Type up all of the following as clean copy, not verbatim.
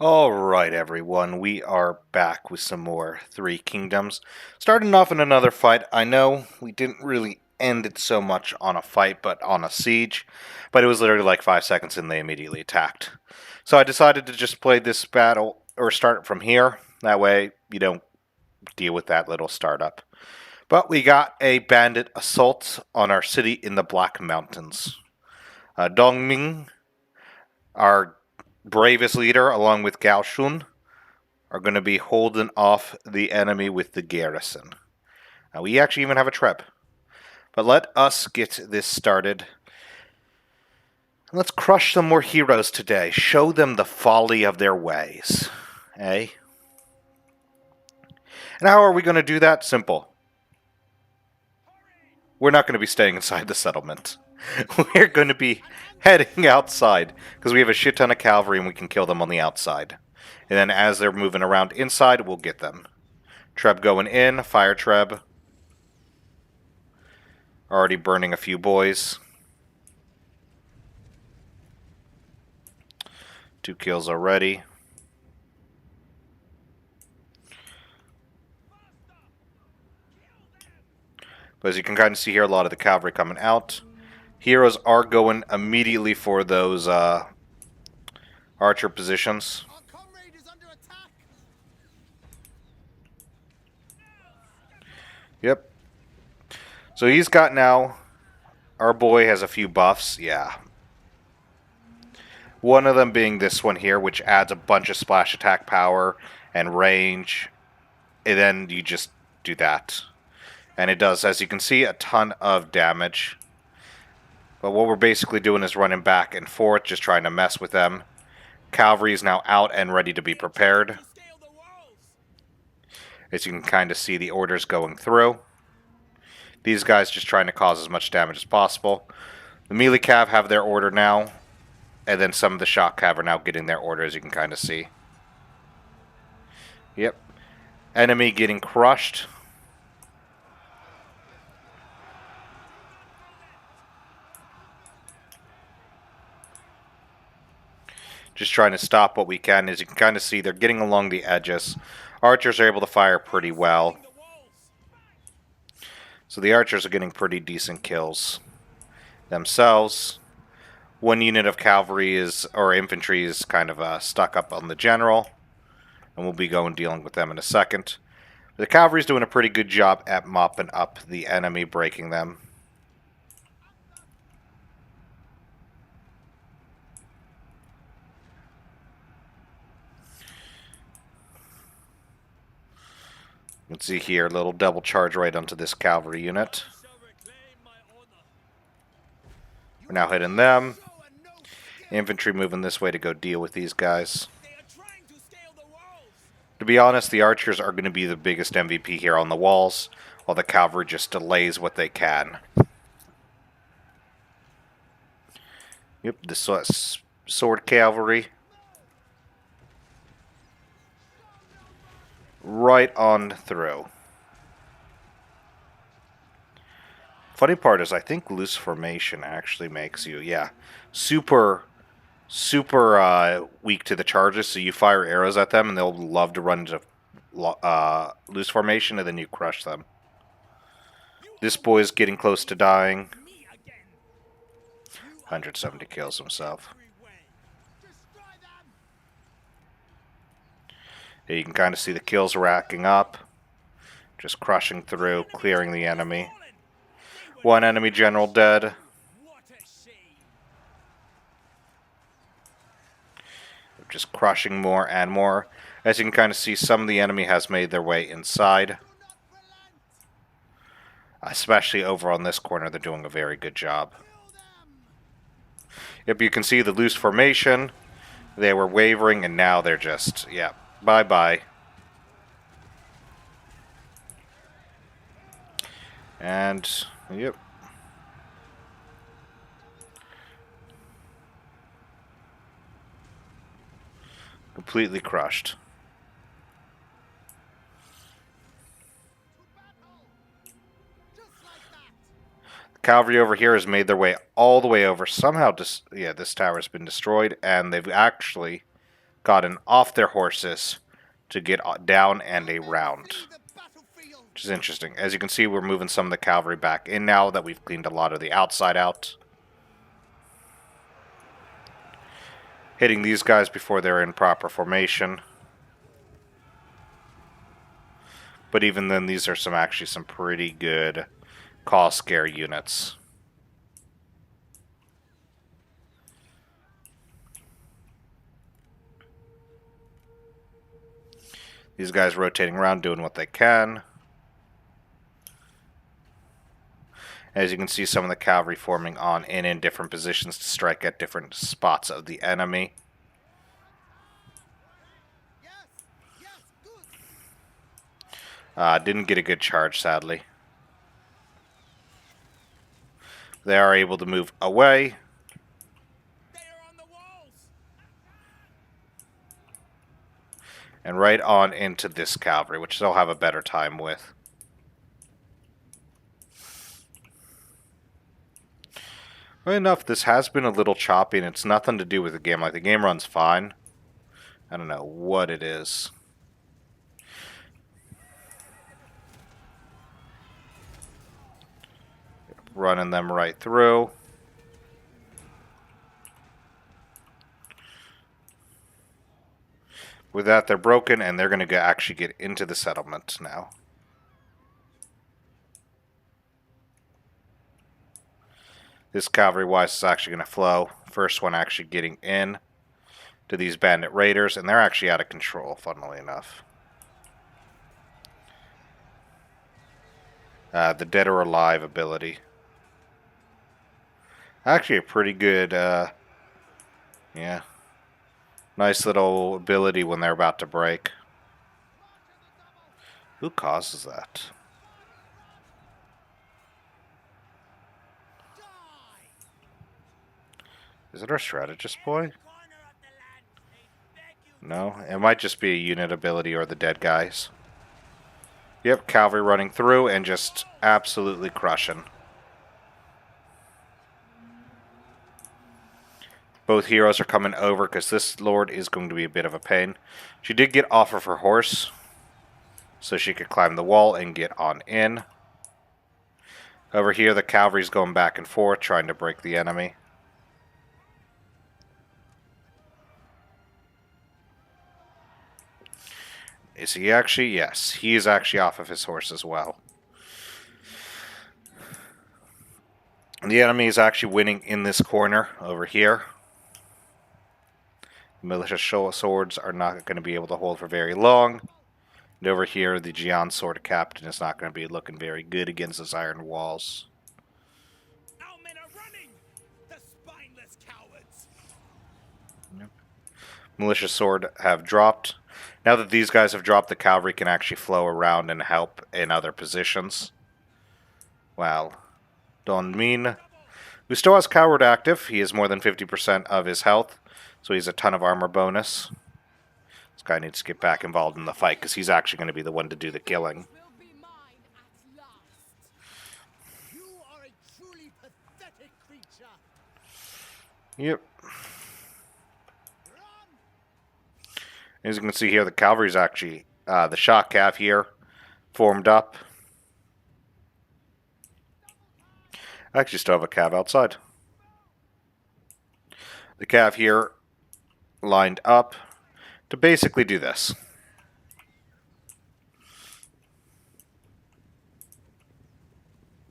Alright everyone, we are back with some more Three Kingdoms. Starting off in another fight. I know we didn't really end it so much on a fight, but on a siege. But it was literally like 5 seconds and they immediately attacked. So I decided to just play this battle, or start from here. That way you don't deal with that little startup. But we got a bandit assault on our city in the Black Mountains. Dongming, our bravest leader, along with Gao Shun, are going to be holding off the enemy with the garrison. Now, we actually even have a trap. But let us get this started. Let's crush some more heroes today. Show them the folly of their ways. Eh? And how are we going to do that? Simple. We're not going to be staying inside the settlement. We're going to be heading outside, because we have a shit ton of cavalry and we can kill them on the outside. And then as they're moving around inside, we'll get them. Treb going in, fire Treb. Already burning a few boys. 2 kills already. But as you can kind of see here, a lot of the cavalry coming out. Heroes are going immediately for those archer positions. Yep. So he's got now... Our boy has a few buffs, yeah. One of them being this one here, which adds a bunch of splash attack power and range. And then you just do that. And it does, as you can see, a ton of damage. But what we're basically doing is running back and forth, just trying to mess with them. Cavalry is now out and ready to be prepared. As you can kind of see the orders going through. These guys just trying to cause as much damage as possible. The melee cav have their order now. And then some of the shock cav are now getting their order, as you can kind of see. Yep. Enemy getting crushed. Just trying to stop what we can. As you can kind of see, they're getting along the edges. Archers are able to fire pretty well. So the archers are getting pretty decent kills themselves. One unit of cavalry is, or infantry is kind of stuck up on the general. And we'll be dealing with them in a second. The cavalry's doing a pretty good job at mopping up the enemy, breaking them. Let's see here, a little double charge right onto this cavalry unit. We're now hitting them. Infantry moving this way to go deal with these guys. To be honest, the archers are going to be the biggest MVP here on the walls, while the cavalry just delays what they can. Yep, the sword cavalry. Right on through. Funny part is I think loose formation actually makes you, super weak to the charges, so you fire arrows at them and they'll love to run into loose formation and then you crush them. This boy's getting close to dying. 170 kills himself. Here you can kind of see the kills racking up. Just crushing through, clearing the enemy. One enemy general dead. Just crushing more and more. As you can kind of see, some of the enemy has made their way inside. Especially over on this corner, they're doing a very good job. Yep, you can see the loose formation. They were wavering, and now they're just, bye-bye. And, yep. Completely crushed. Cavalry over here has made their way all the way over. Somehow, this tower has been destroyed, and they've actually gotten off their horses to get down and around. Which is interesting. As you can see, we're moving some of the cavalry back in now that we've cleaned a lot of the outside out. Hitting these guys before they're in proper formation. But even then, these are actually some pretty good cause scare units. These guys rotating around, doing what they can. As you can see, some of the cavalry forming on in different positions to strike at different spots of the enemy. Didn't get a good charge, sadly. They are able to move away. And right on into this cavalry, which they'll have a better time with. Well, enough, this has been a little choppy, and it's nothing to do with the game. Like, the game runs fine. I don't know what it is. Running them right through. With that, they're broken, and they're going to actually get into the settlement now. This cavalry-wise is actually going to flow. First one actually getting in to these bandit raiders, and they're actually out of control, funnily enough. The dead or alive ability. Actually a pretty good, yeah. Nice little ability when they're about to break. Who causes that? Is it our strategist boy? No, it might just be a unit ability or the dead guys. Yep, cavalry running through and just absolutely crushing. Both heroes are coming over because this lord is going to be a bit of a pain. She did get off of her horse, so she could climb the wall and get on in. Over here, the cavalry's going back and forth, trying to break the enemy. Is he actually? Yes, he is actually off of his horse as well. And the enemy is actually winning in this corner over here. Militia swords are not going to be able to hold for very long. And over here, the Jian sword captain is not going to be looking very good against those iron walls. Our men are running! The spineless cowards! Yep. Militia sword have dropped. Now that these guys have dropped, the cavalry can actually flow around and help in other positions. Well, Don Min, who still has coward active, he has more than 50% of his health. So he's a ton of armor bonus. This guy needs to get back involved in the fight because he's actually going to be the one to do the killing. You are a truly pathetic creature. Yep. As you can see here, the cavalry's actually, the shock cav here, formed up. I actually still have a cav outside. The cav here lined up to basically do this.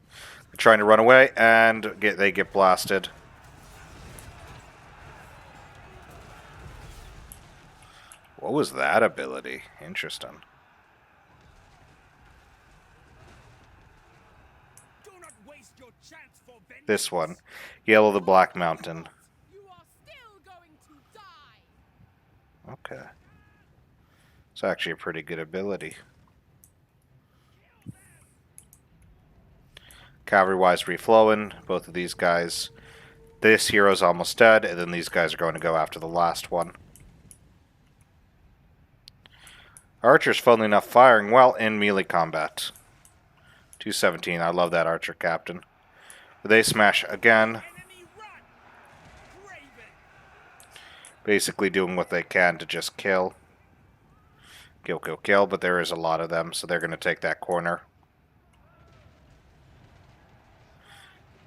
They're trying to run away, and they get blasted. What was that ability? Interesting. Do not waste your chance for vengeance. This one. Yellow the Black Mountain. You are still going to die. Okay. It's actually a pretty good ability. Cavalry-wise reflowing. Both of these guys. This hero's almost dead, and then these guys are going to go after the last one. Archers, funnily enough, firing well in melee combat. 217. I love that archer captain. But they smash again. Basically doing what they can to just kill. Kill, kill, kill, but there is a lot of them, so they're going to take that corner.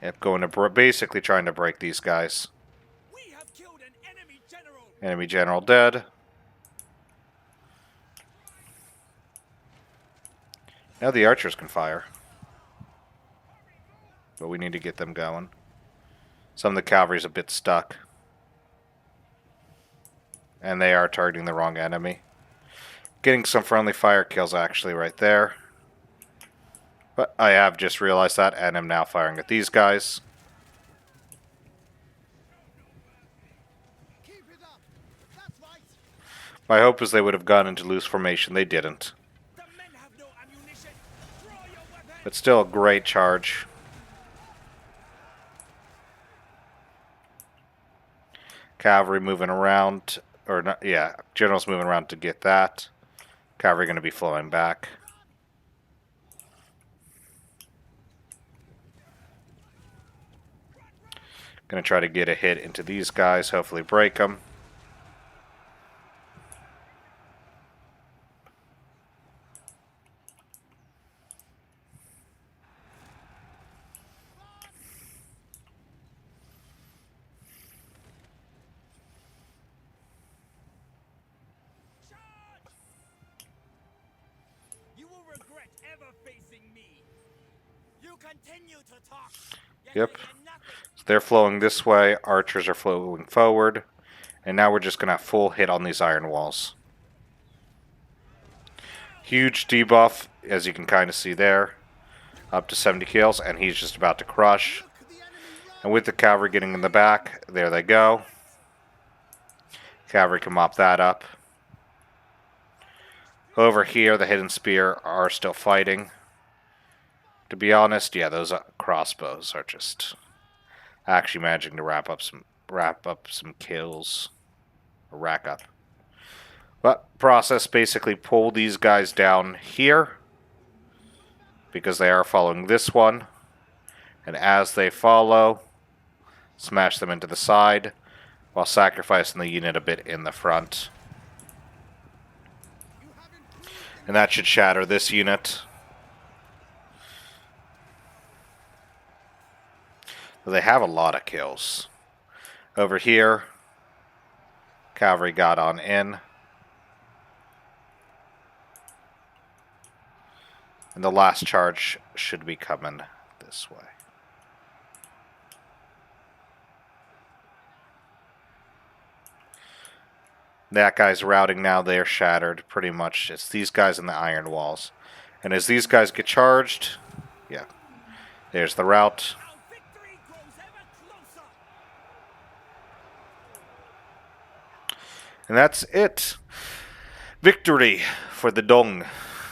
Yep, going to basically trying to break these guys. We have killed an enemy general. Enemy general dead. Now the archers can fire. But we need to get them going. Some of the cavalry's a bit stuck. And they are targeting the wrong enemy. Getting some friendly fire kills actually right there. But I have just realized that, and am now firing at these guys. Keep it up. That's right. My hope is they would have gone into loose formation. They didn't. The men have no ammunition. Draw your weapons. But still a great charge. Cavalry moving around. Or not, yeah, generals moving around to get that. Cavalry going to be flowing back. Going to try to get a hit into these guys, hopefully break them. You will regret ever facing me. You continue to talk. Yet Yep. I hear nothing. So they're flowing this way, archers are flowing forward, and now we're just going to have full hit on these iron walls. Huge debuff, as you can kind of see there, up to 70 kills, and he's just about to crush. Look, the enemy run. And with the cavalry getting in the back, there they go. Cavalry can mop that up. Over here, the hidden spear are still fighting. To be honest, yeah, those crossbows are just actually managing to wrap up some kills, or rack up. But process basically pull these guys down here because they are following this one, and as they follow, smash them into the side while sacrificing the unit a bit in the front. And that should shatter this unit. They have a lot of kills. Over here, cavalry got on in. And the last charge should be coming this way. That guy's routing now. They're shattered pretty much. It's these guys in the iron walls. And as these guys get charged, yeah, there's the route. Our victory grows ever closer. And that's it. Victory for the Dong.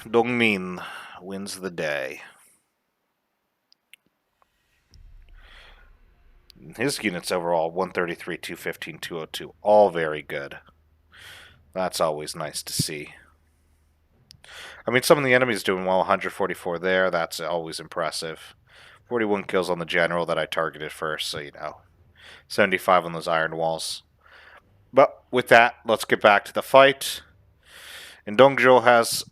Dongmin wins the day. His units overall, 133, 215, 202. All very good. That's always nice to see. I mean, some of the enemies doing well. 144 there. That's always impressive. 41 kills on the general that I targeted first, so you know. 75 on those iron walls. But with that, let's get back to the fight. And Dongzhou has,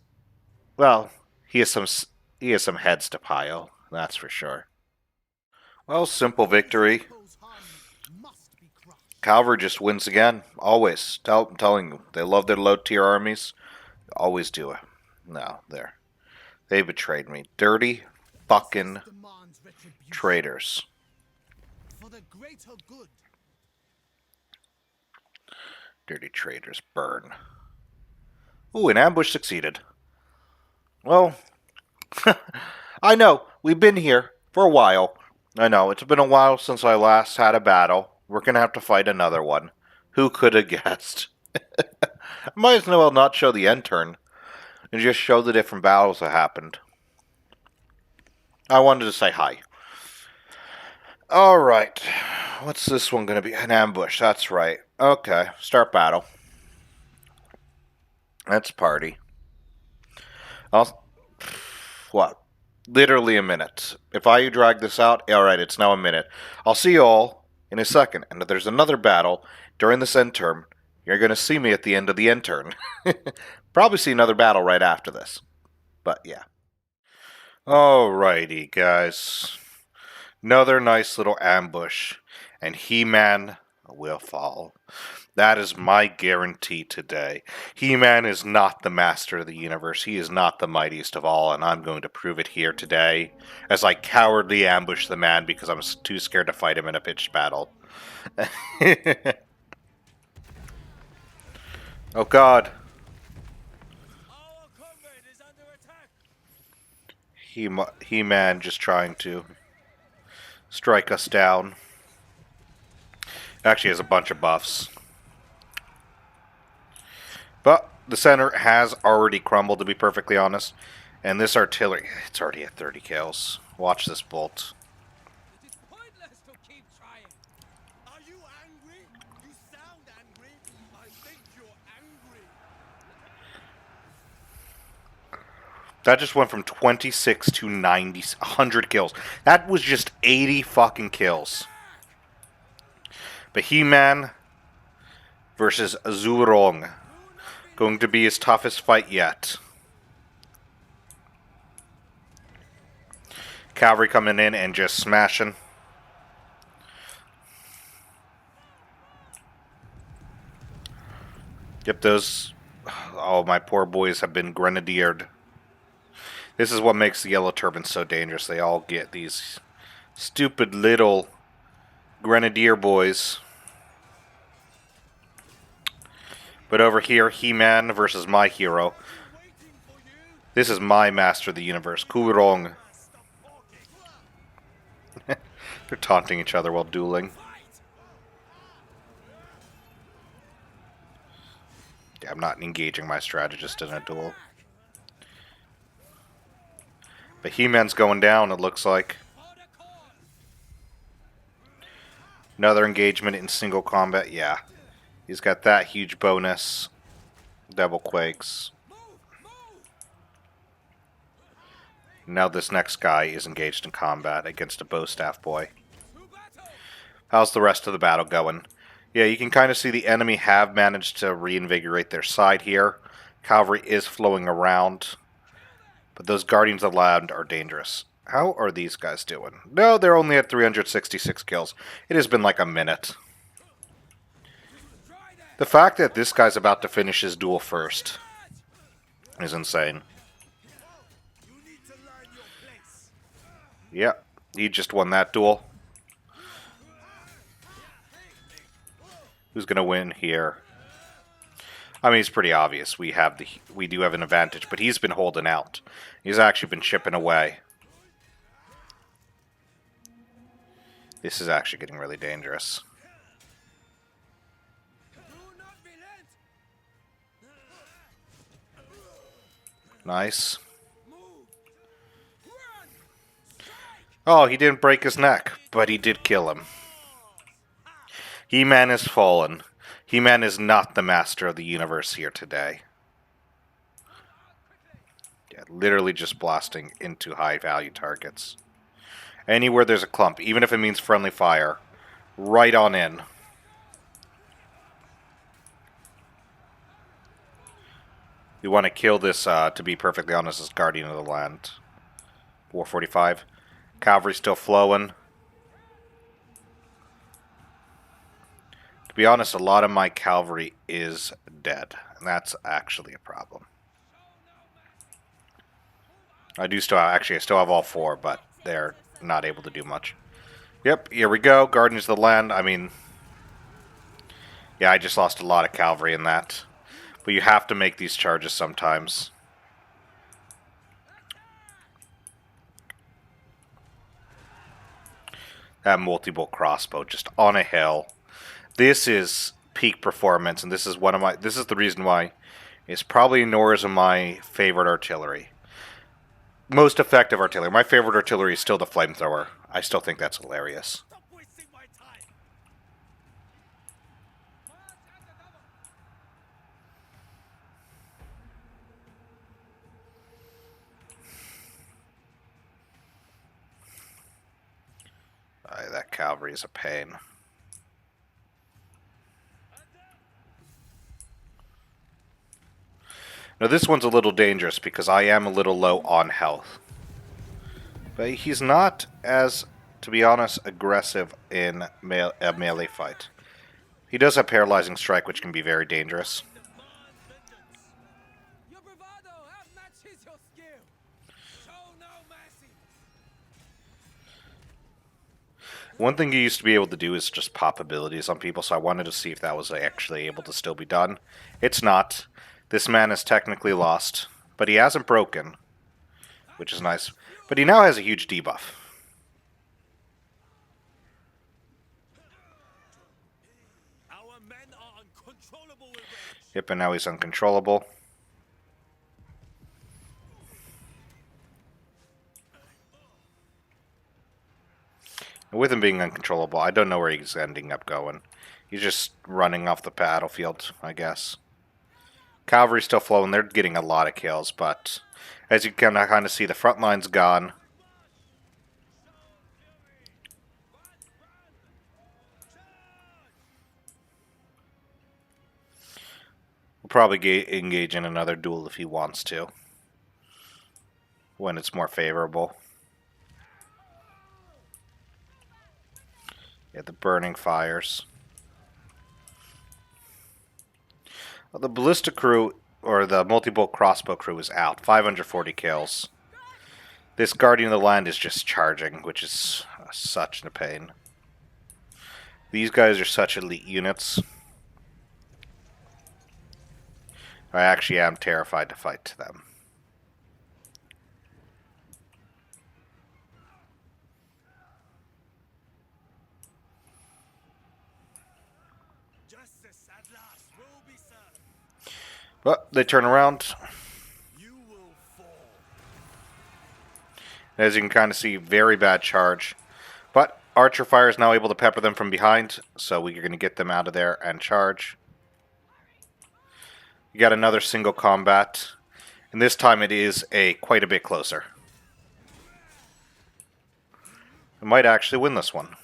well, he has some heads to pile. That's for sure. Well, simple victory. Those harmony must be crushed. Cavalry just wins again. Always. I'm telling you, they love their low tier armies. Always do it. No, there. They betrayed me. Dirty fucking Demands retribution traitors. for the greater good. Dirty traitors. Burn. Ooh, an ambush succeeded. Well, I know. We've been here for a while. I know. It's been a while since I last had a battle. We're going to have to fight another one. Who could have guessed? Might as well not show the end turn and just show the different battles that happened. I wanted to say hi. Alright. What's this one going to be? An ambush. That's right. Okay. Start battle. Let's party. What? Literally a minute. If I drag this out, alright, it's now a minute. I'll see you all in a second. And if there's another battle during this end term, You're going to see me at the end of the end turn. Probably see another battle right after this. But yeah. Alrighty, guys. Another nice little ambush. And He-Man will fall. That is my guarantee today. He-Man is not the master of the universe. He is not the mightiest of all, and I'm going to prove it here today as I cowardly ambush the man because I'm too scared to fight him in a pitched battle. Oh god. Our comrade is under attack. He-Man just trying to strike us down. Actually has a bunch of buffs. But the center has already crumbled, to be perfectly honest. And this artillery, it's already at 30 kills. Watch this bolt. It is pointless to keep trying. Are you angry? You sound angry. I think you're angry. That just went from 26 to 90, 100 kills. That was just 80 fucking kills. But He-Man versus Zhuo, going to be his toughest fight yet. Cavalry coming in and just smashing. Yep, those... Oh, my poor boys have been grenadiered. This is what makes the Yellow Turbans so dangerous. They all get these stupid little grenadier boys. But over here, He-Man versus my hero. Waiting for you. This is my master of the universe, Kulrong. Stop talking. They're taunting each other while dueling. Fight. Yeah, I'm not engaging my strategist in a duel. But He-Man's going down, it looks like. For the cause. Another engagement in single combat, yeah. He's got that huge bonus. Double quakes. Move. Move. Now this next guy is engaged in combat against a bow staff boy. To battle. How's the rest of the battle going? Yeah, you can kind of see the enemy have managed to reinvigorate their side here. Cavalry is flowing around. But those Guardians of the Land are dangerous. How are these guys doing? No, they're only at 366 kills. It has been like a minute. Try that. The fact that this guy's about to finish his duel first is insane. You need to learn your place. Yep, he just won that duel. Who's gonna win here? I mean, it's pretty obvious. We do have an advantage, but he's been holding out. He's actually been chipping away. This is actually getting really dangerous. Do not relent. Nice. Move. Run. Strike. Oh, he didn't break his neck, but he did kill him. He-Man has fallen. He-Man is not the master of the universe here today. Yeah, literally just blasting into high-value targets. Anywhere there's a clump, even if it means friendly fire, right on in. We want to kill this, to be perfectly honest, as Guardian of the Land. 445. Cavalry still flowing. To be honest, a lot of my cavalry is dead, and that's actually a problem. I still have all four, but they're not able to do much. Yep, here we go. Guardians of the Land. I mean, yeah, I just lost a lot of cavalry in that. But you have to make these charges sometimes. That multi-bolt crossbow just on a hill. This is peak performance, and this is the reason why it's probably Nora's my favorite artillery. Most effective artillery. My favorite artillery is still the flamethrower. I still think that's hilarious. Stop wasting my time. That cavalry is a pain. Now this one's a little dangerous because I am a little low on health. But he's not as, to be honest, aggressive in a melee fight. He does have Paralyzing Strike, which can be very dangerous. Demand vengeance. Your bravado outmatches your skill. Show no mercy. One thing you used to be able to do is just pop abilities on people, so I wanted to see if that was actually able to still be done. It's not. This man is technically lost, but he hasn't broken, which is nice. But he now has a huge debuff. Our men are uncontrollable with rage. Yep, and now he's uncontrollable. And with him being uncontrollable, I don't know where he's ending up going. He's just running off the battlefield, I guess. Cavalry's still flowing. They're getting a lot of kills, but as you can kind of see, the front line's gone. We'll probably engage in another duel if he wants to, when it's more favorable. Yeah, the burning fires. Well, the ballista crew, or the multi-bolt crossbow crew, is out. 540 kills. This Guardian of the Land is just charging, which is such a pain. These guys are such elite units. I actually am terrified to fight them. Justice at last will be served. But they turn around. You will fall. As you can kind of see, very bad charge. But Archer Fire is now able to pepper them from behind, so we're going to get them out of there and charge. You got another single combat, and this time it is quite a bit closer. We might actually win this one.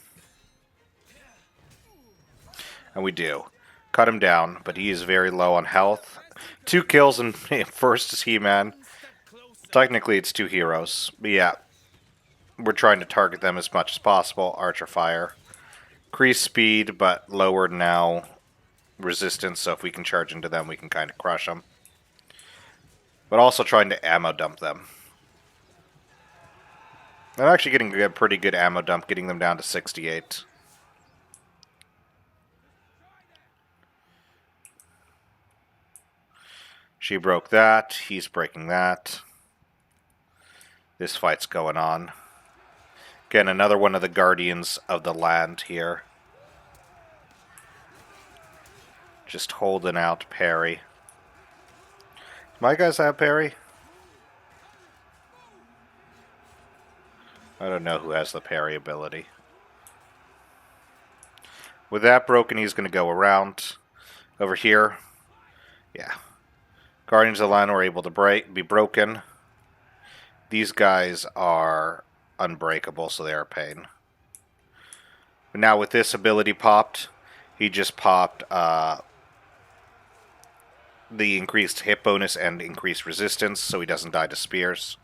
And we do. Cut him down, but he is very low on health. 2 kills and first is He-Man. Technically it's 2 heroes, but yeah. We're trying to target them as much as possible. Archer Fire. Increase speed, but lowered now resistance, so if we can charge into them, we can kind of crush them. But also trying to ammo dump them. I'm actually getting a pretty good ammo dump, getting them down to 68. She broke that. He's breaking that. This fight's going on. Again, another one of the Guardians of the Land here. Just holding out parry. Do my guys have parry? I don't know who has the parry ability. With that broken, he's going to go around. Over here. Yeah. Guardians of the Land were able to be broken. These guys are unbreakable, so they are a pain. But now with this ability popped, he just popped the increased hit bonus and increased resistance, so he doesn't die to spears.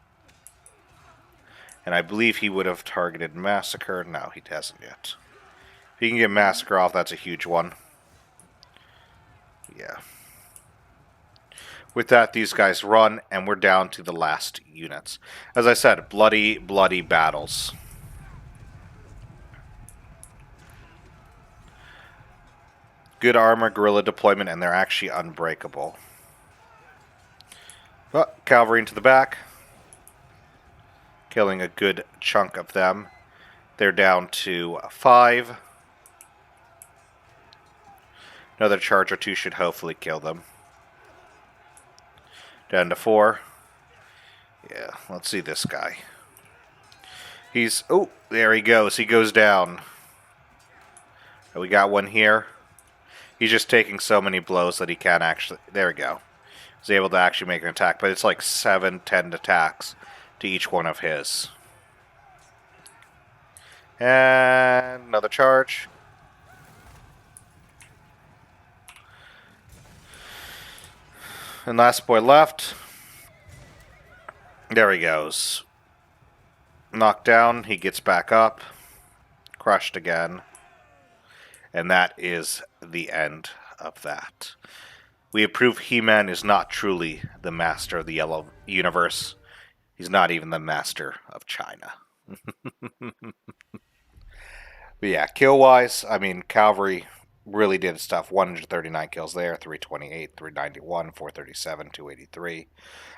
And I believe he would have targeted Massacre. No, he hasn't yet. If he can get Massacre off, that's a huge one. Yeah. With that, these guys run, and we're down to the last units. As I said, bloody, bloody battles. Good armor, guerrilla deployment, and they're actually unbreakable. But cavalry into the back. Killing a good chunk of them. They're down to 5. Another charge or 2 should hopefully kill them. Down to 4. Yeah, let's see this guy. He's... Oh, there he goes. He goes down. We got one here. He's just taking so many blows that he can't actually... There we go. He's able to actually make an attack, but it's like 7, 10 attacks to each one of his. And another charge. And last boy left. There he goes. Knocked down, he gets back up. Crushed again. And that is the end of that. We have proved He-Man is not truly the master of the Yellow Universe. He's not even the master of China. But yeah, kill-wise, I mean, Cavalry really did stuff. 139 kills there, 328, 391, 437, 283. I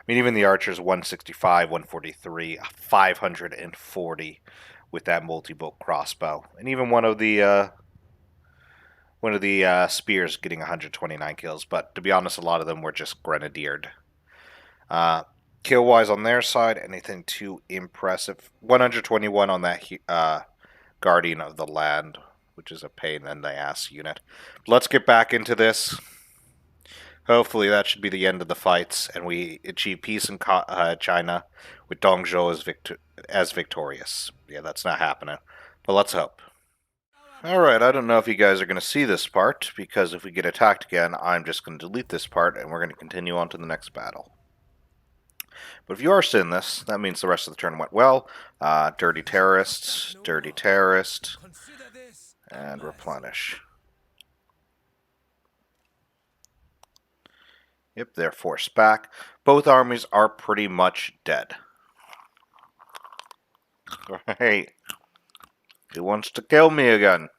mean, even the Archers, 165, 143, 540 with that multi-bolt crossbow. And even one of the spears getting 129 kills. But to be honest, a lot of them were just grenadiered. Kill-wise on their side, anything too impressive. 121 on that Guardian of the Land, which is a pain in the ass unit. Let's get back into this. Hopefully that should be the end of the fights, and we achieve peace in China with Dong Zhuo as victorious. Yeah, that's not happening, but let's hope. Alright, I don't know if you guys are going to see this part, because if we get attacked again, I'm just going to delete this part, and we're going to continue on to the next battle. But if you are seeing this, that means the rest of the turn went well. Dirty terrorist, and replenish. Yep, they're forced back. Both armies are pretty much dead. Hey, he wants to kill me again.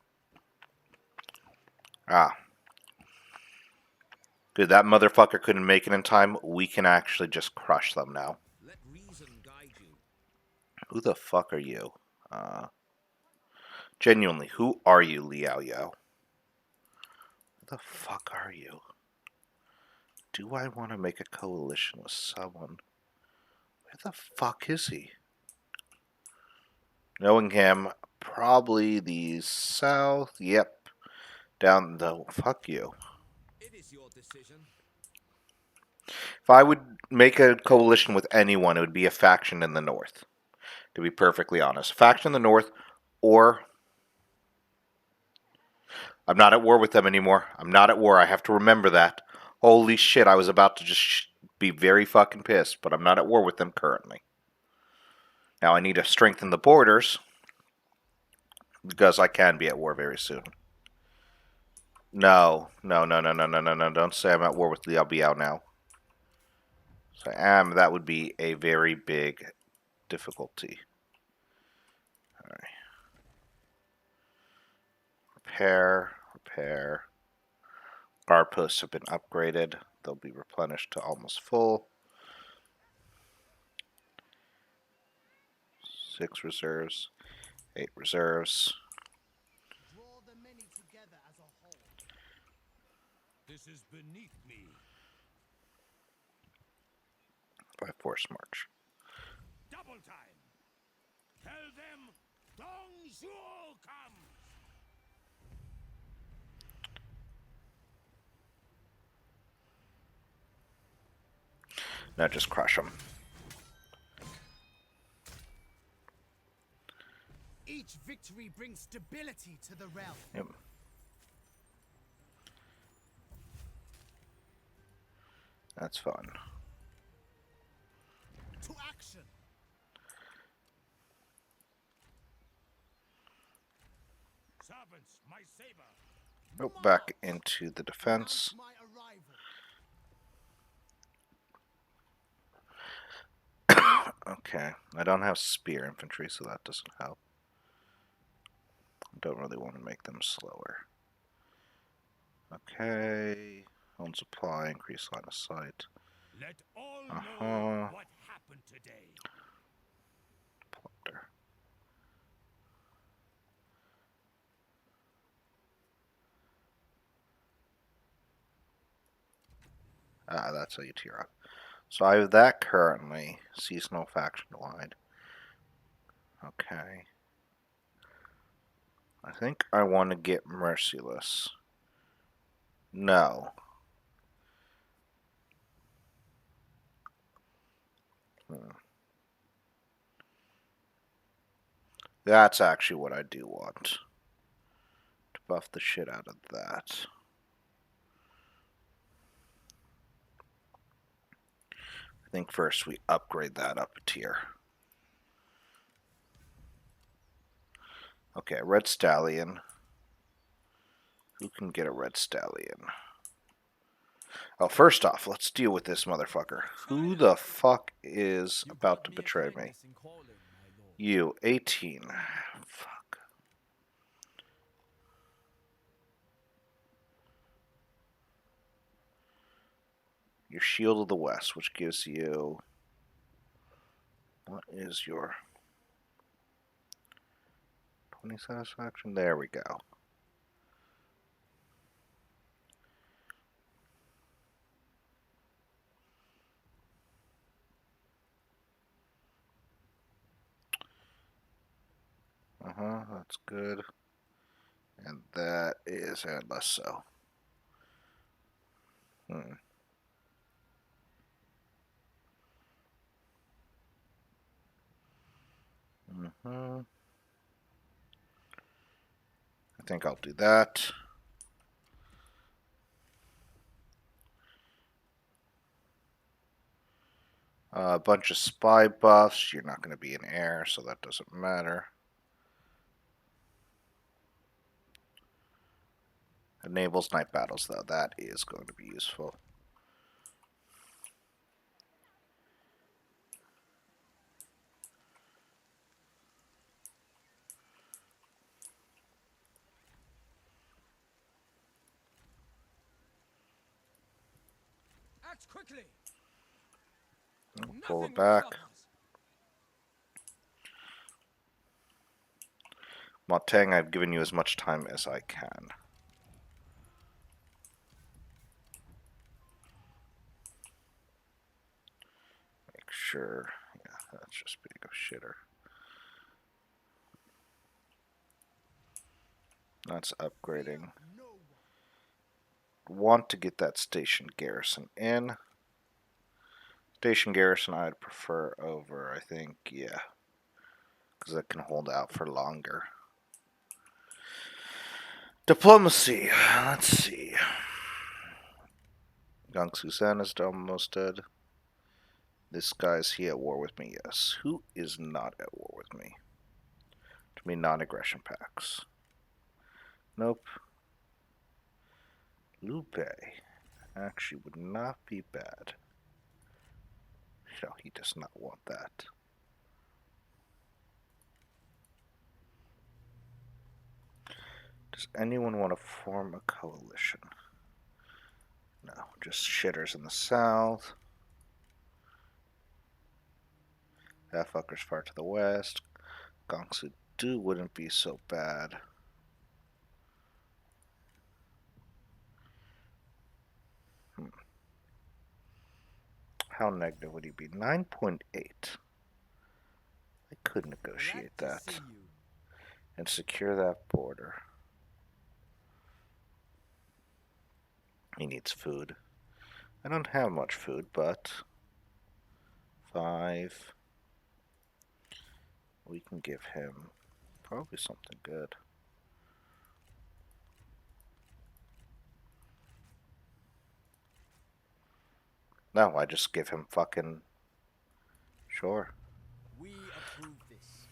Good, that motherfucker couldn't make it in time. We can actually just crush them now. Let reason guide you. Who the fuck are you? Genuinely, who are you, Liao Yao? Who the fuck are you? Do I want to make a coalition with someone? Where the fuck is he? Knowing him, probably the south. Yep. Down the... Fuck you. It is your decision. If I would make a coalition with anyone, it would be a faction in the north. To be perfectly honest. A faction in the north, or... I'm not at war with them anymore. I'm not at war. I have to remember that. Holy shit, I was about to just be very fucking pissed, but I'm not at war with them currently. Now I need to strengthen the borders, because I can be at war very soon. No. Don't say I'm at war with Liao Biao now. So I am. That would be a very big difficulty. Alright. Repair. Guard posts have been upgraded. They'll be replenished to almost full. 6 reserves. 8 reserves. Draw the many together as a whole. This is beneath me. By force march. Double time. Tell them Dong Zhuo comes. Now just crush them. Each victory brings stability to the realm. Yep. That's fun. To action. Servants, my saber. Nope, back into the defense. My arrival. Okay, I don't have spear infantry, so that doesn't help. I don't really want to make them slower. Okay, own supply, increase line of sight. Let all know what happened today. Plunder. That's how you tier up. So I have that currently, seasonal faction wide. Okay. I think I want to get Merciless. No. That's actually what I do want. To buff the shit out of that. think first we upgrade that up a tier. Okay, red stallion. Who can get a red stallion? Oh, first off, let's deal with this motherfucker. Who the fuck is about to betray me? You, 18. Fuck. Your Shield of the West, which gives you... What is your... 20 satisfaction? There we go. That's good. And that is less so. I think I'll do that. A bunch of spy buffs. You're not going to be in air, so that doesn't matter. Enables night battles, though. That is going to be useful. Act quickly. Pull it back. Moteng, I've given you as much time as I can. Make sure. Yeah, that's just being a shitter. That's upgrading. Want to get that station garrison in. Station garrison I'd prefer over, I think, yeah. Because it can hold out for longer. Diplomacy. Let's see. Gang Susan is almost dead. This guy's he at war with me? Yes. Who is not at war with me? To me, non-aggression pacts. Nope. Lupe actually would not be bad. No, he does not want that. Does anyone want to form a coalition? No, just shitters in the south. That fucker's far to the west. Gongsu Du wouldn't be so bad. How negative would he be? 9.8. I could negotiate that. And secure that border. He needs food. I don't have much food, but 5. We can give him probably something good. No, I just give him fucking... Sure. We approve this.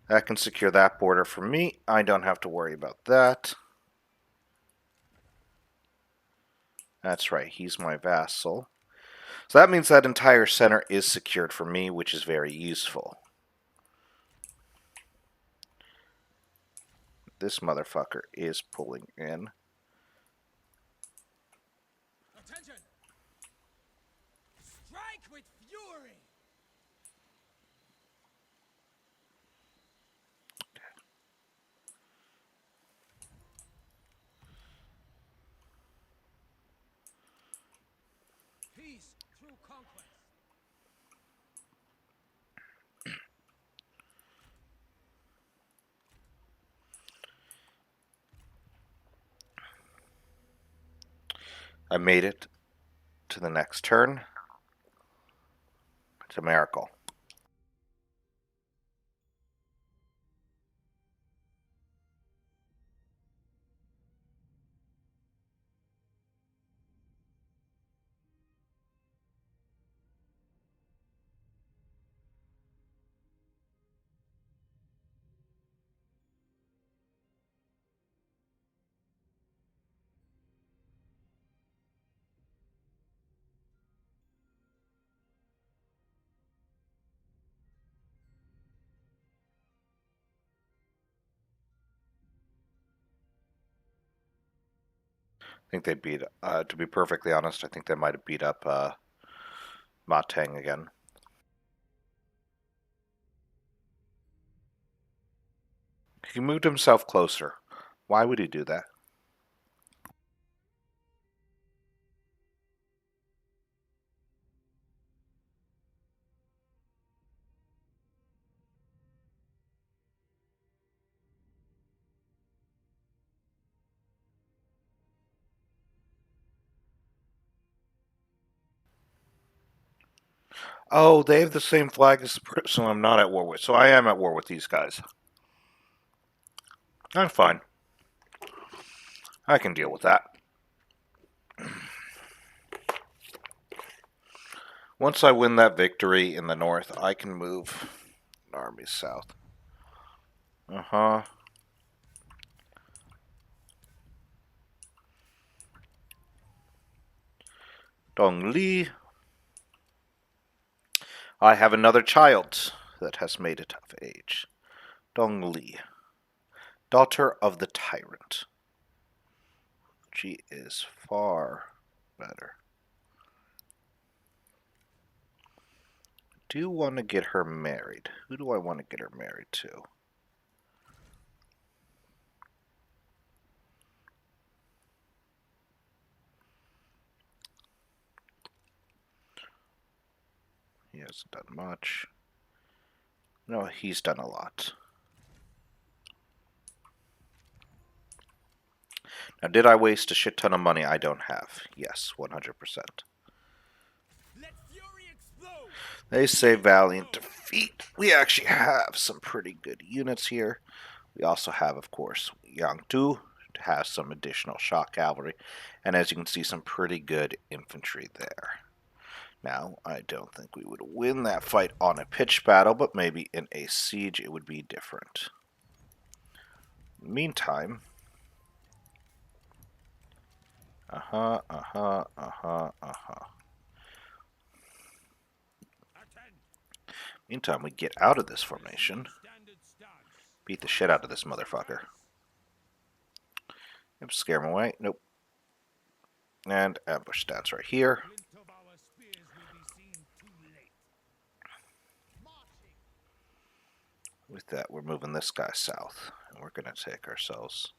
That can secure that border for me. I don't have to worry about that. That's right, he's my vassal. So that means that entire center is secured for me, which is very useful. This motherfucker is pulling in. Attention! Strike with fury! Peace through conquest. I made it to the next turn. It's a miracle. think they beat, to be perfectly honest, I think they might have beat up Ma Teng again. He moved himself closer. Why would he do that? Oh, they have the same flag as the person I'm not at war with, so I am at war with these guys. I'm fine. I can deal with that. Once I win that victory in the north, I can move an army south. Uh-huh. Dong Li. I have another child that has made it of age. Dong Li. Daughter of the tyrant. She is far better. Do you want to get her married? Who do I want to get her married to? He hasn't done much. No, he's done a lot. Now, did I waste a shit ton of money I don't have? Yes, 100%. Let fury explode. They say valiant defeat. We actually have some pretty good units here. We also have, of course, Yang Tu to have some additional shock cavalry. And as you can see, some pretty good infantry there. Now, I don't think we would win that fight on a pitched battle, but maybe in a siege it would be different. Meantime, Meantime, we get out of this formation, beat the shit out of this motherfucker. Yep, scare him away. Nope. And ambush stance right here. With that, we're moving this guy south. And we're going to take ourselves...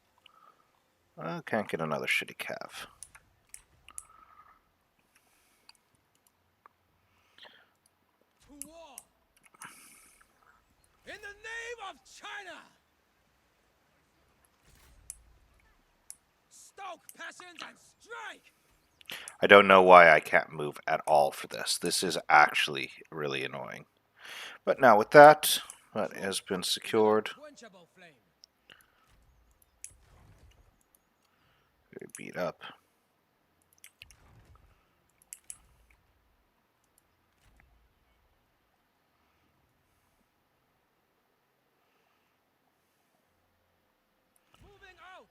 can't get another shitty cav. To war. In the name of China. Stoke passions and strike. I don't know why I can't move at all for this. This is actually really annoying. But now with that has been secured. Very beat up. Moving out.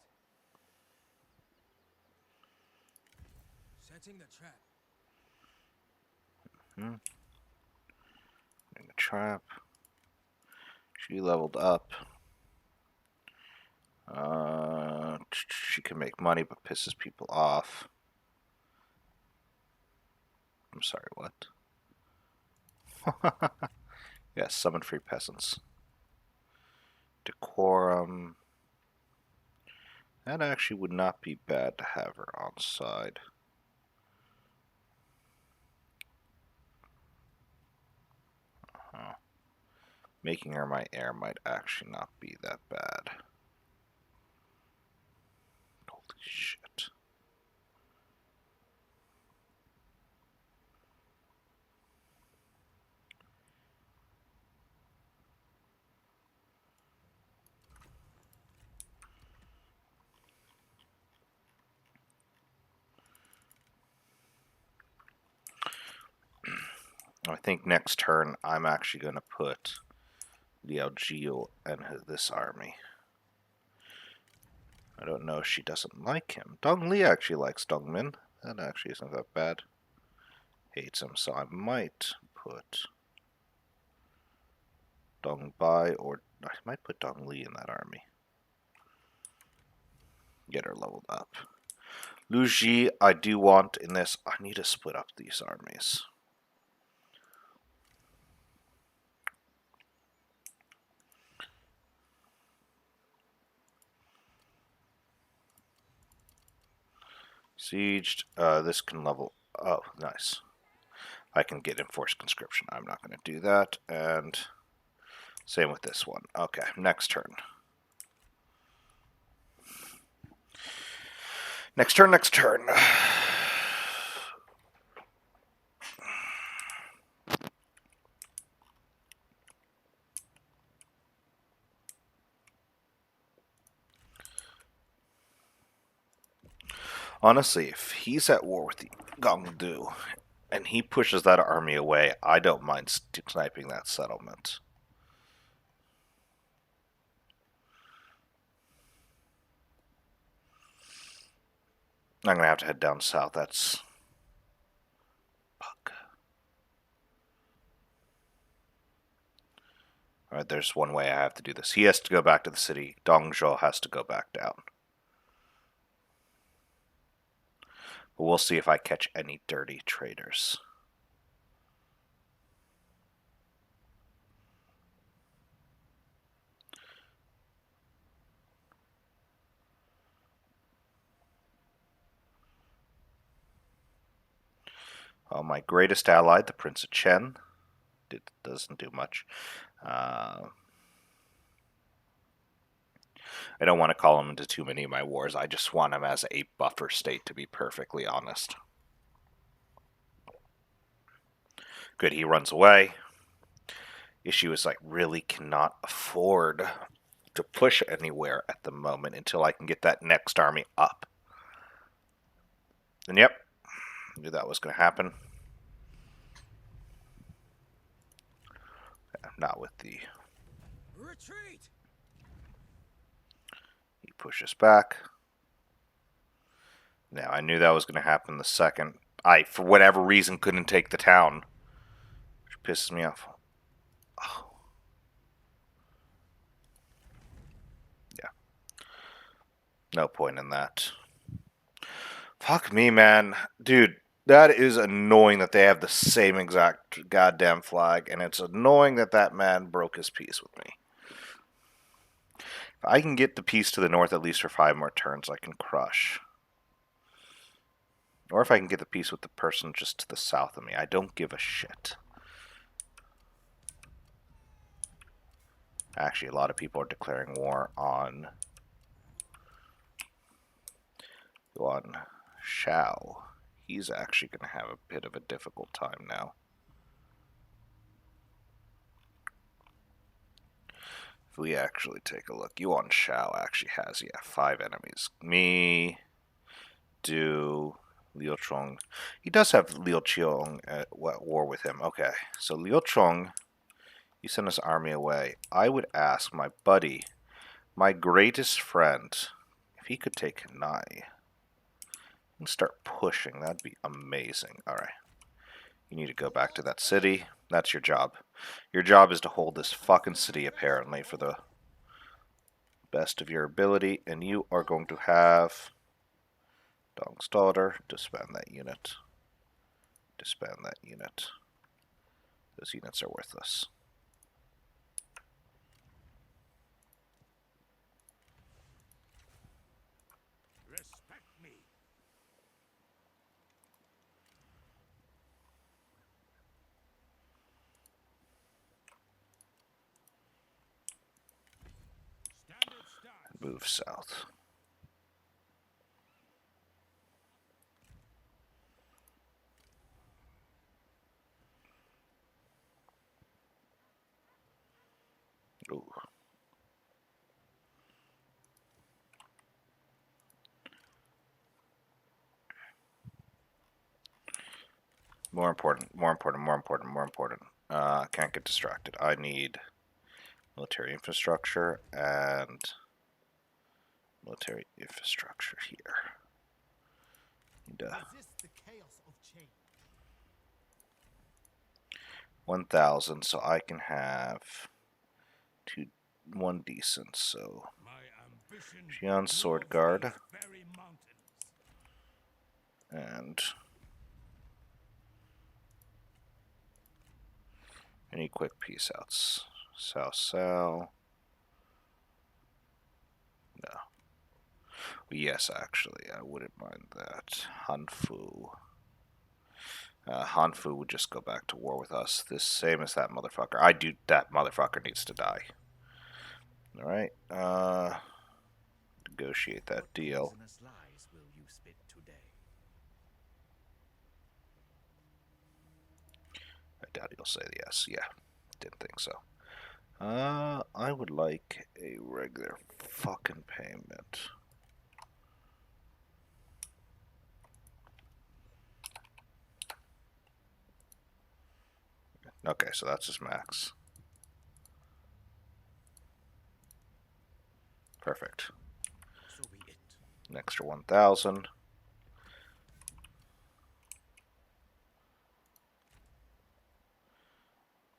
Setting the trap. In the trap. She leveled up. She can make money but pisses people off. I'm sorry, what? Yes, summon free peasants. Decorum. That actually would not be bad to have her on side. Making her my heir might actually not be that bad. Holy shit. I think next turn I'm actually going to put Liao Zhuo in this army. I don't know if she doesn't like him. Dong Li actually likes Dong Min. That actually isn't that bad. Hates him, so I might put Dong Bai, or I might put Dong Li in that army. Get her leveled up. Lu Ji, I do want in this. I need to split up these armies. Sieged. This can level. Oh, nice. I can get enforced conscription. I'm not going to do that. And same with this one. Okay, next turn. Next turn, next turn. Honestly, if he's at war with the Gongdu and he pushes that army away, I don't mind sniping that settlement. I'm going to have to head down south. That's... Fuck. Alright, there's one way I have to do this. He has to go back to the city. Dongzhou has to go back down. But we'll see if I catch any dirty traders. My greatest ally, the Prince of Chen, doesn't do much. I don't want to call him into too many of my wars. I just want him as a buffer state, to be perfectly honest. Good, he runs away. Issue is I really cannot afford to push anywhere at the moment until I can get that next army up. And yep, knew that was going to happen. Not with the... Retreat! He pushes back. Now, I knew that was going to happen the second I, for whatever reason, couldn't take the town. Which pisses me off. Oh. Yeah. No point in that. Fuck me, man. Dude, that is annoying that they have the same exact goddamn flag, and it's annoying that that man broke his peace with me. If I can get the peace to the north at least for 5 more turns, I can crush. Or if I can get the peace with the person just to the south of me. I don't give a shit. Actually, a lot of people are declaring war on Zhuo. He's actually going to have a bit of a difficult time now. If we actually take a look, Yuan Shao actually has, 5 enemies. Me, Du, Liu Chong. He does have Liu Qiong at war with him. Okay, so Liu Chong, he sent his army away. I would ask my buddy, my greatest friend, if he could take Kanai and start pushing. That'd be amazing. Alright. You need to go back to that city. That's your job. Your job is to hold this fucking city, apparently, for the best of your ability. And you are going to have Dong's daughter. Disband that unit. Disband that unit. Those units are worthless. Respect me. Standard stance. Move south. Ooh. More important, more important, more important, more important. Can't get distracted. I need military infrastructure and military infrastructure here. Need Resist the chaos of change. 1,000, so I can have one decent. So My ambition Xi'an Sword Guard. very mountains. And any quick peace outs? Sao. No. Yes, actually, I wouldn't mind that. Hanfu. Hanfu would just go back to war with us. The same as that motherfucker. That motherfucker needs to die. Alright, negotiate that What deal. poisonous lies will you spit today? I doubt he'll say yes. Yeah, didn't think so. I would like a regular fucking payment. Okay, so that's his max. Perfect. So be it. An extra 1,000.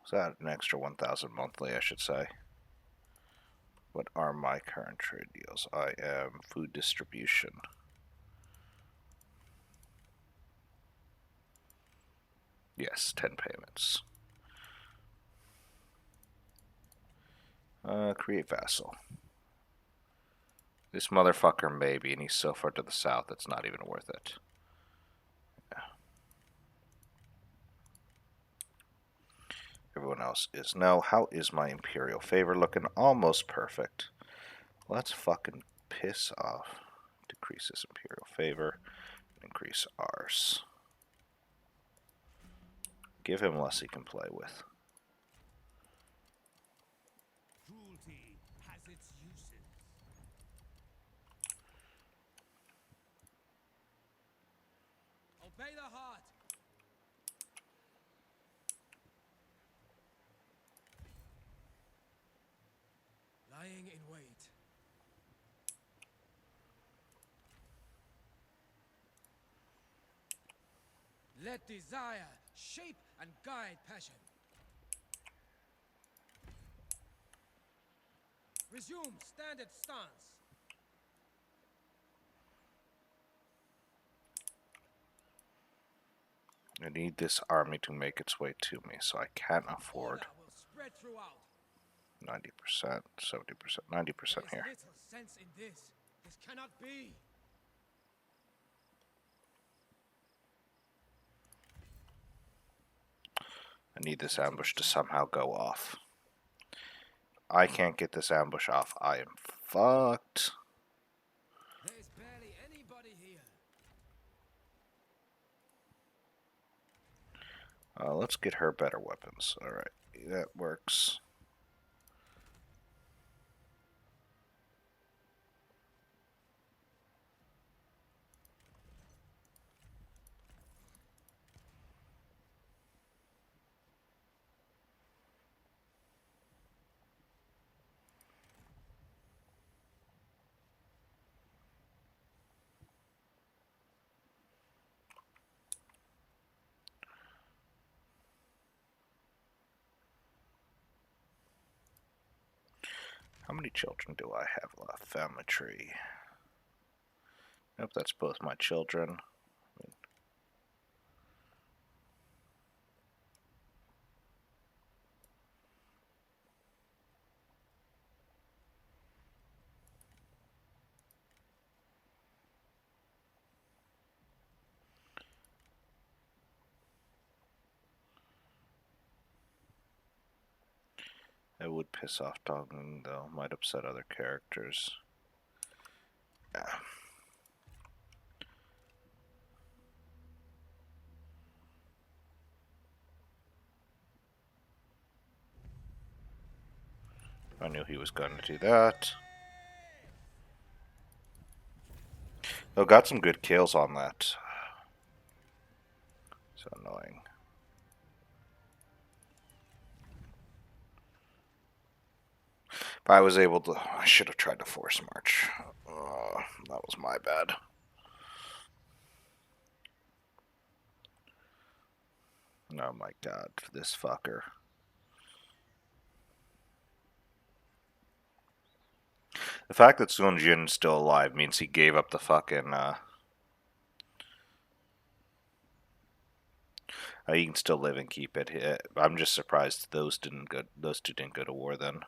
Is that an extra 1,000 monthly, I should say? What are my current trade deals? I am food distribution. Yes, 10 payments. Create vassal. This motherfucker maybe, and he's so far to the south, it's not even worth it. Yeah. Everyone else is no. How is my imperial favor looking? Almost perfect. Let's fucking piss off. Decrease his imperial favor. Increase ours. Give him less he can play with. Cruelty has its uses. Obey the heart. Lying in wait. Let desire shape and guide passion. Resume standard stance. I need this army to make its way to me, so I can't afford Order will spread throughout. 90%, 70%, There 90% is here. little sense in this. This cannot be. I need this ambush to somehow go off. I can't get this ambush off. I am fucked. There is barely anybody here. Let's get her better weapons. Alright, that works. How many children do I have left? Family tree. Nope, that's both my children. It would piss off Dong, though. Might upset other characters. Yeah. I knew he was going to do that. Though got some good kills on that. So annoying. If I was able to, I should have tried to force march. That was my bad. Oh my god, this fucker. The fact that Sun Jin's still alive means he gave up the fucking, You can still live and keep it. I'm just surprised those didn't go. Those two didn't go to war then.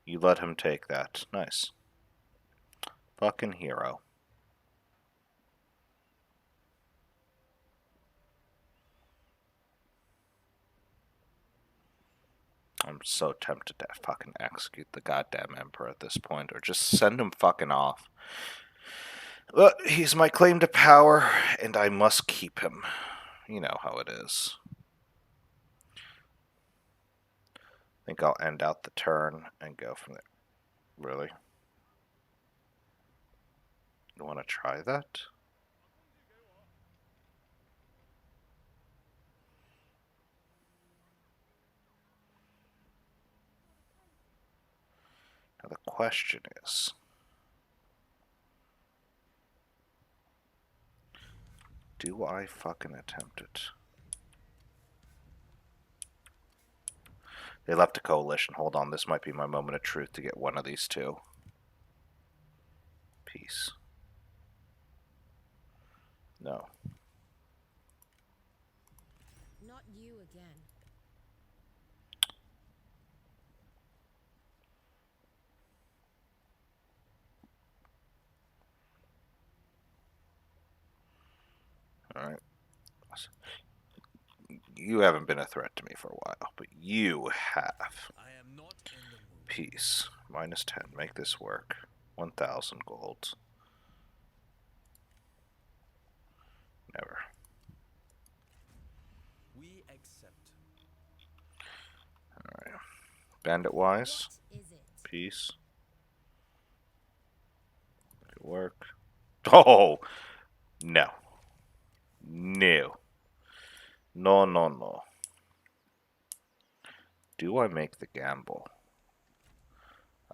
You let him take that. Nice. Fucking hero. I'm so tempted to fucking execute the goddamn emperor at this point, or just send him fucking off. But he's my claim to power, and I must keep him. You know how it is. I think I'll end out the turn and go from there. Really? You want to try that? Now the question is, do I fucking attempt it? They left a coalition. Hold on, this might be my moment of truth to get one of these two. Peace. No. Not you again. Alright. You haven't been a threat to me for a while, but you have. I am not in the mood. Peace. Minus 10. Make this work. 1,000 gold. Never. We accept. Alright. Bandit wise. What is it? Peace. Make it work. Oh! No. No. No, no, no. Do I make the gamble?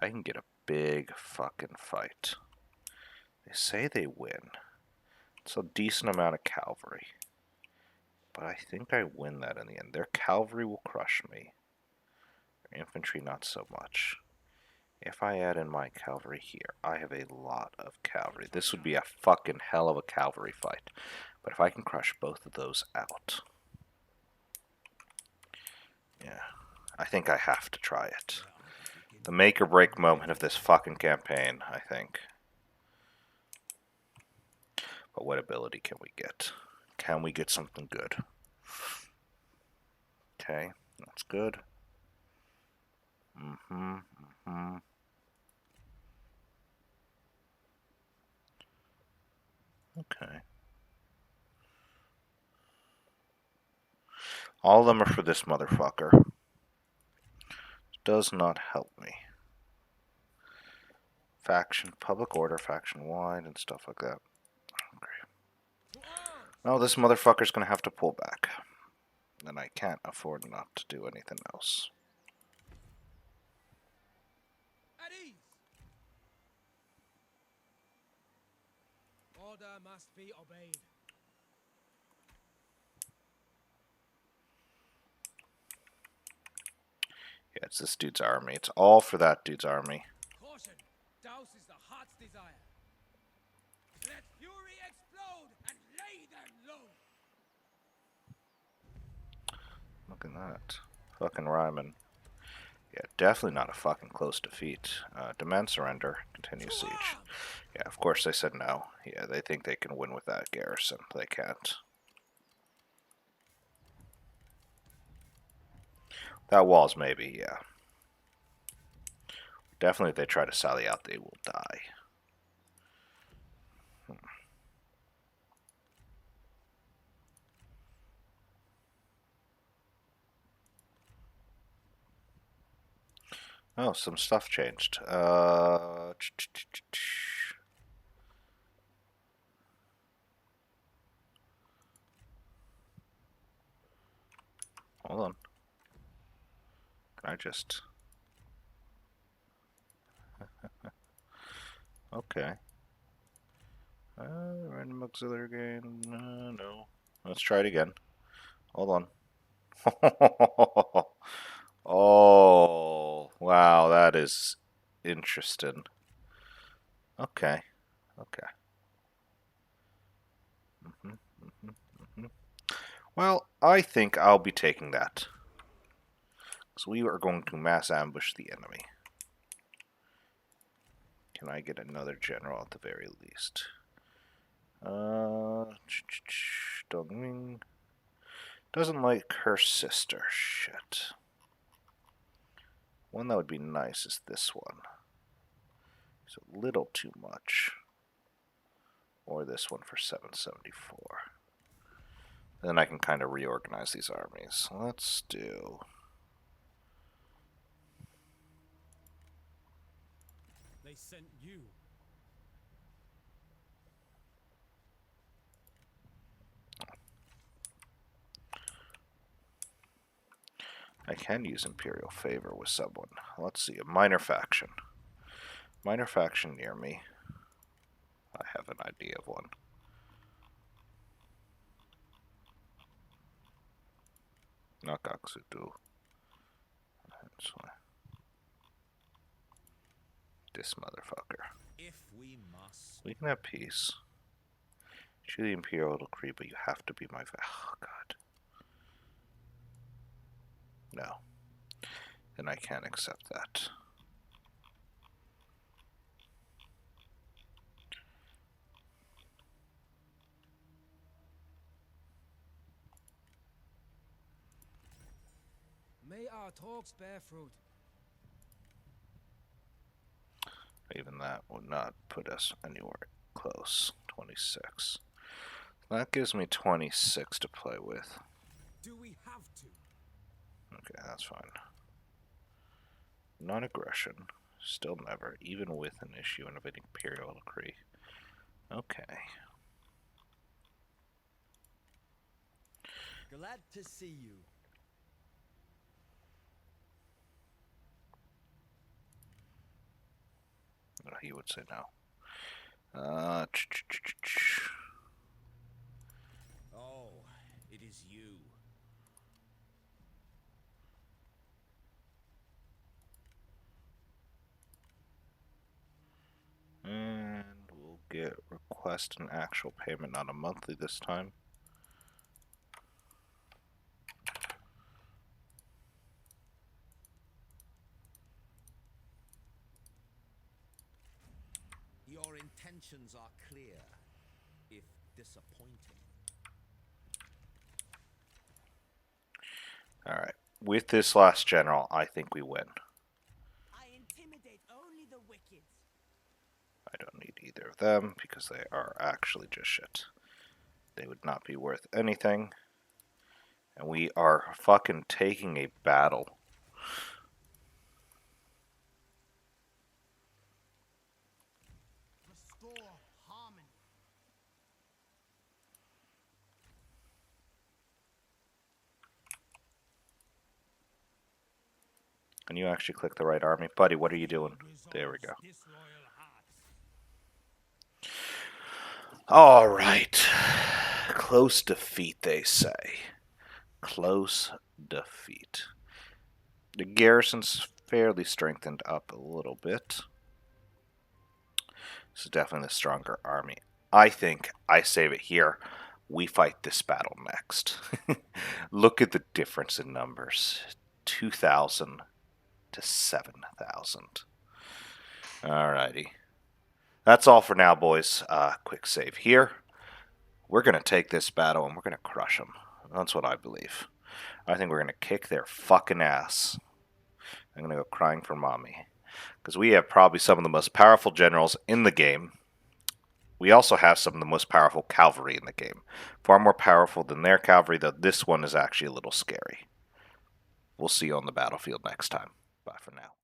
I can get a big fucking fight. They say they win. It's a decent amount of cavalry. But I think I win that in the end. Their cavalry will crush me. Their infantry not so much. If I add in my cavalry here, I have a lot of cavalry. This would be a fucking hell of a cavalry fight. But if I can crush both of those out... Yeah. I think I have to try it. The make or break moment of this fucking campaign, I think. But what ability can we get? Can we get something good? Okay, that's good. Okay. All of them are for this motherfucker. Does not help me. Faction, public order, faction wide, and stuff like that. Okay. No, this motherfucker's gonna have to pull back. And I can't afford not to do anything else. At ease. Order must be obeyed. Yeah, it's this dude's army. It's all for that dude's army. Caution. Douses the heart's desire. Let fury explode and lay them low. Look at that. Fucking rhyming. Yeah, definitely not a fucking close defeat. Demand surrender. Continue siege. Yeah, of course they said no. Yeah, they think they can win with that garrison. They can't. That wall's maybe, yeah. Definitely if they try to sally out, they will die. Oh, some stuff changed. Hold on. Can I just... Okay. Random auxiliary gain. No. Let's try it again. Hold on. Oh, wow, that is interesting. Okay. Okay. Well, I think I'll be taking that. So we are going to mass ambush the enemy. Can I get another general at the very least? Dongming doesn't like her sister. Shit. One that would be nice is this one. It's a little too much. Or this one for 774. Then I can kind of reorganize these armies. Let's do... They sent you. I can use Imperial Favor with someone. Let's see, a minor faction. Minor faction near me. I have an idea of one. Nakaksutu. This motherfucker. If we must. We can have peace. Shoot the Imperial decree, but you have to be my... Oh, God. No. Then I can't accept that. May our talks bear fruit. Even that would not put us anywhere close. 26. That gives me 26 to play with. Do we have to? Okay, that's fine. Non-aggression. Still never, even with an issue of an Imperial decree. Okay. Glad to see you. He would say no. Oh, it is you. And we'll get request an actual payment, not a monthly this time. Your intentions are clear, if disappointing. Alright. With this last general, I think we win. I intimidate only the wicked. I don't need either of them because they are actually just shit. They would not be worth anything. And we are fucking taking a battle. Restore harmony. Can you actually click the right army? Buddy, what are you doing? There we go. Disloyal hearts. Alright. Close defeat, they say. Close defeat. The garrison's fairly strengthened up a little bit. This is definitely the stronger army. I think I save it here. We fight this battle next. Look at the difference in numbers. 2,000 to 7,000. Alrighty. That's all for now, boys. Quick save here. We're going to take this battle and we're going to crush them. That's what I believe. I think we're going to kick their fucking ass. I'm going to go crying for mommy. Because we have probably some of the most powerful generals in the game. We also have some of the most powerful cavalry in the game. Far more powerful than their cavalry, though this one is actually a little scary. We'll see you on the battlefield next time. Bye for now.